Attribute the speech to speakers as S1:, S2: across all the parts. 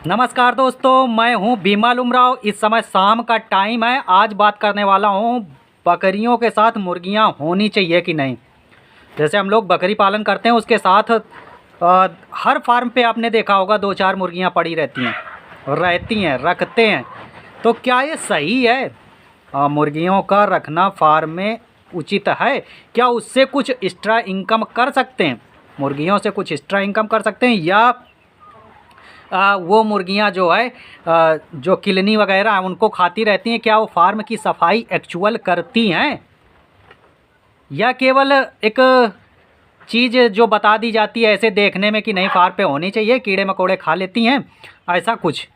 S1: नमस्कार दोस्तों, मैं हूं बीमल उमराव। इस समय शाम का टाइम है। आज बात करने वाला हूं बकरियों के साथ मुर्गियां होनी चाहिए कि नहीं। जैसे हम लोग बकरी पालन करते हैं, उसके साथ हर फार्म पे आपने देखा होगा 2-4 मुर्गियां पड़ी रहती हैं रखते हैं। तो क्या ये सही है? मुर्गियों का रखना फार्म में उचित है? क्या उससे कुछ एक्स्ट्रा इनकम कर सकते हैं? मुर्गियों से कुछ एक्स्ट्रा इनकम कर सकते हैं, या वो मुर्गियां जो है जो किलनी वगैरह हैं उनको खाती रहती हैं? क्या वो फार्म की सफाई एक्चुअल करती हैं, या केवल एक चीज़ जो बता दी जाती है ऐसे देखने में कि नहीं फार्म पे होनी चाहिए, कीड़े मकोड़े खा लेती हैं, ऐसा कुछ?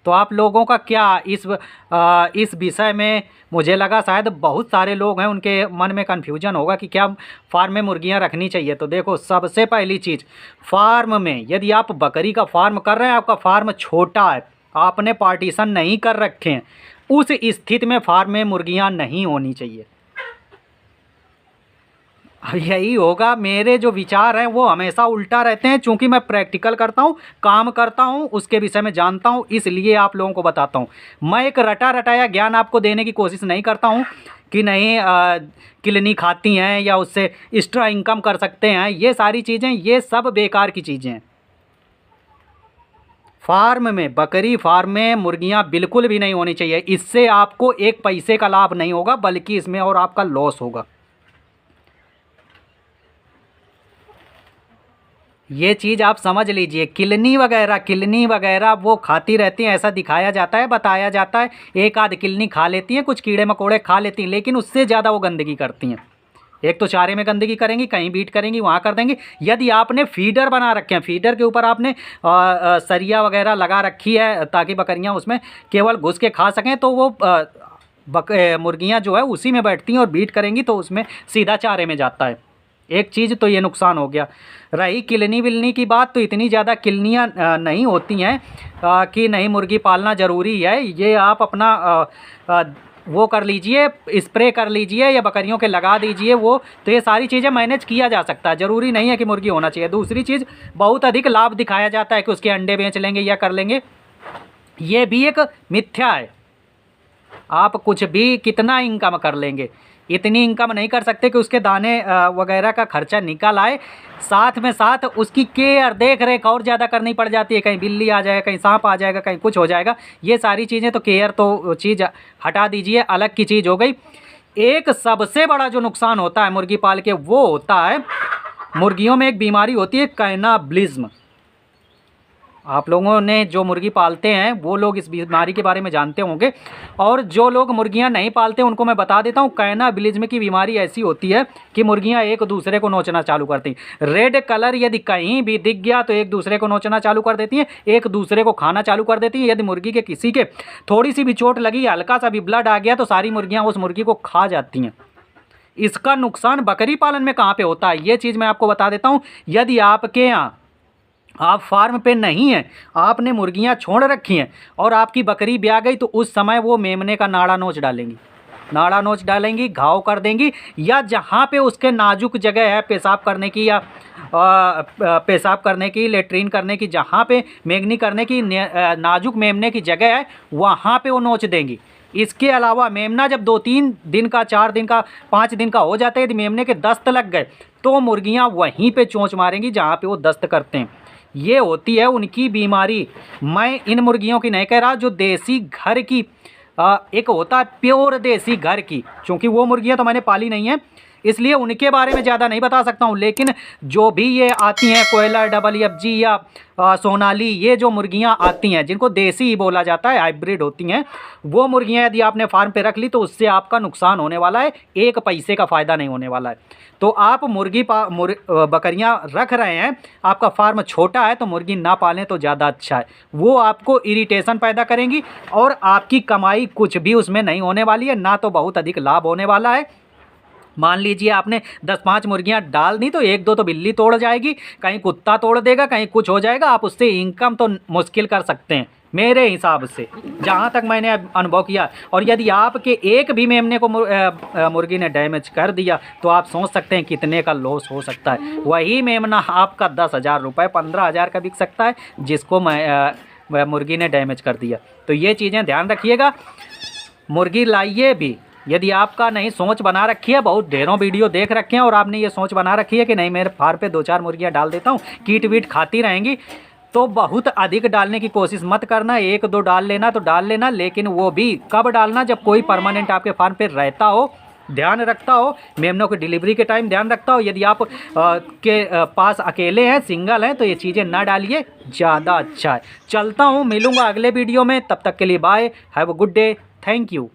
S1: तो आप लोगों का क्या इस विषय में, मुझे लगा शायद बहुत सारे लोग हैं उनके मन में कन्फ्यूजन होगा कि क्या फार्म में मुर्गियां रखनी चाहिए। तो देखो, सबसे पहली चीज़, फार्म में यदि आप बकरी का फार्म कर रहे हैं, आपका फार्म छोटा है, आपने पार्टीशन नहीं कर रखे हैं, उस स्थिति में फार्म में मुर्गियां नहीं होनी चाहिए। यही होगा। मेरे जो विचार हैं वो हमेशा उल्टा रहते हैं, चूंकि मैं प्रैक्टिकल करता हूँ, काम करता हूँ, उसके विषय में जानता हूँ, इसलिए आप लोगों को बताता हूँ। मैं एक रटा रटाया ज्ञान आपको देने की कोशिश नहीं करता हूँ कि नहीं किलनी खाती हैं या उससे एक्स्ट्रा इनकम कर सकते हैं। ये सारी चीज़ें, ये सब बेकार की चीज़ें हैं। फार्म में, बकरी फार्म में मुर्गियाँ बिल्कुल भी नहीं होनी चाहिए। इससे आपको एक पैसे का लाभ नहीं होगा, बल्कि इसमें और आपका लॉस होगा। ये चीज़ आप समझ लीजिए। किलनी वगैरह वो खाती रहती हैं, ऐसा दिखाया जाता है, बताया जाता है। एक आध किलनी खा लेती हैं, कुछ कीड़े मकोड़े खा लेती हैं, लेकिन उससे ज़्यादा वो गंदगी करती हैं। एक तो चारे में गंदगी करेंगी, कहीं बीट करेंगी, वहाँ कर देंगी। यदि आपने फीडर बना रखे हैं, फीडर के ऊपर आपने सरिया वगैरह लगा रखी है ताकि बकरियाँ उसमें केवल घुस के खा सकें, तो वो मुर्गियाँ जो है उसी में बैठती हैं और बीट करेंगी, तो उसमें सीधा चारे में जाता है। एक चीज़ तो ये नुकसान हो गया। रही किलनी विलनी की बात, तो इतनी ज़्यादा किलनियाँ नहीं होती हैं कि नहीं मुर्गी पालना ज़रूरी है। ये आप अपना वो कर लीजिए, स्प्रे कर लीजिए या बकरियों के लगा दीजिए वो, तो ये सारी चीज़ें मैनेज किया जा सकता है। ज़रूरी नहीं है कि मुर्गी होना चाहिए। दूसरी चीज़, बहुत अधिक लाभ दिखाया जाता है कि उसके अंडे बेच लेंगे या कर लेंगे, ये भी एक मिथ्या है। आप कुछ भी कितना इनकम कर लेंगे, इतनी इनकम नहीं कर सकते कि उसके दाने वगैरह का खर्चा निकल आए। साथ में साथ उसकी केयर, देख रेख और ज़्यादा करनी पड़ जाती है। कहीं बिल्ली आ जाएगा, कहीं सांप आ जाएगा, कहीं कुछ हो जाएगा। ये सारी चीज़ें तो केयर तो चीज़ हटा दीजिए, अलग की चीज़ हो गई। एक सबसे बड़ा जो नुकसान होता है मुर्गी पाल के, वो होता है मुर्गियों में एक बीमारी होती है, कैनाबिलिज्म। आप लोगों ने जो मुर्गी पालते हैं वो लोग इस बीमारी के बारे में जानते होंगे, और जो लोग मुर्गियां नहीं पालते उनको मैं बता देता हूं। कैनाबिलिज्म की बीमारी ऐसी होती है कि मुर्गियां एक दूसरे को नोचना चालू करती हैं। रेड कलर यदि कहीं भी दिख गया तो एक दूसरे को नोचना चालू कर देती हैं, एक दूसरे को खाना चालू कर देती हैं। यदि मुर्गी के किसी के थोड़ी सी भी चोट लगी, हल्का सा भी ब्लड आ गया, तो सारी मुर्गियाँ उस मुर्गी को खा जाती हैं। इसका नुकसान बकरी पालन में कहाँ पे होता है, ये चीज़ मैं आपको बता देता हूँ। यदि आपके यहाँ, आप फार्म पे नहीं हैं, आपने मुर्गियां छोड़ रखी हैं और आपकी बकरी ब्याह गई, तो उस समय वो मेमने का नाड़ा नोच डालेंगी, नाड़ा नोच डालेंगी, घाव कर देंगी, या जहाँ पे उसके नाजुक जगह है पेशाब करने की, या पेशाब करने की, लेट्रिन करने की, जहाँ पे मेगनी करने की नाजुक मेमने की जगह है, वहाँ पे वो नोच देंगी। इसके अलावा मेमना जब 2-3 दिन का, 4 दिन का, 5 दिन का हो जाता है, यदि मेमने के दस्त लग गए, तो मुर्गियाँ वहीं पे चोंच मारेंगी जहाँ पे वो दस्त करते हैं। ये होती है उनकी बीमारी। मैं इन मुर्गियों की नहीं कह रहा, जो देसी घर की एक होता है प्योर देसी घर की, क्योंकि वो मुर्गियां तो मैंने पाली नहीं है, इसलिए उनके बारे में ज़्यादा नहीं बता सकता हूँ। लेकिन जो भी ये आती हैं कोयलर, WFG या सोनाली, ये जो मुर्गियाँ आती हैं जिनको देसी ही बोला जाता है, हाइब्रिड होती हैं, वो मुर्गियाँ यदि आपने फार्म पे रख ली तो उससे आपका नुकसान होने वाला है, एक पैसे का फ़ायदा नहीं होने वाला है। तो आप बकरियाँ रख रहे हैं, आपका फार्म छोटा है, तो मुर्गी ना पालें तो ज़्यादा अच्छा है। वो आपको इरिटेशन पैदा करेंगी और आपकी कमाई कुछ भी उसमें नहीं होने वाली है, ना तो बहुत अधिक लाभ होने वाला है। मान लीजिए आपने 10-5 मुर्गियां डाल दी, तो 1-2 तो बिल्ली तोड़ जाएगी, कहीं कुत्ता तोड़ देगा, कहीं कुछ हो जाएगा। आप उससे इनकम तो मुश्किल कर सकते हैं मेरे हिसाब से, जहाँ तक मैंने अनुभव किया। और यदि आपके एक भी मेमने को मुर्गी ने डैमेज कर दिया, तो आप सोच सकते हैं कितने का लॉस हो सकता है। वही मेमना आपका 10,000 रुपये, 15,000 का बिक सकता है, जिसको मैं वह मुर्गी ने डैमेज कर दिया। तो ये चीज़ें ध्यान रखिएगा, मुर्गी लाइए भी। यदि आपका नहीं सोच बना रखी है, बहुत ढेरों वीडियो देख रखे हैं और आपने ये सोच बना रखी है कि नहीं मेरे फार्म पे 2-4 मुर्गियाँ डाल देता हूँ, कीट वीट खाती रहेंगी, तो बहुत अधिक डालने की कोशिश मत करना। 1-2 डाल लेना तो डाल लेना, लेकिन वो भी कब डालना, जब कोई परमानेंट आपके फार्म पे रहता हो, ध्यान रखता हो, मेमनों की डिलीवरी के टाइम ध्यान रखता हो। यदि आप पास अकेले हैं, सिंगल हैं, तो ये चीज़ें ना डालिए, ज़्यादा अच्छा है। चलता हूँ, मिलूँगा अगले वीडियो में, तब तक के लिए bye, have a good day, thank you.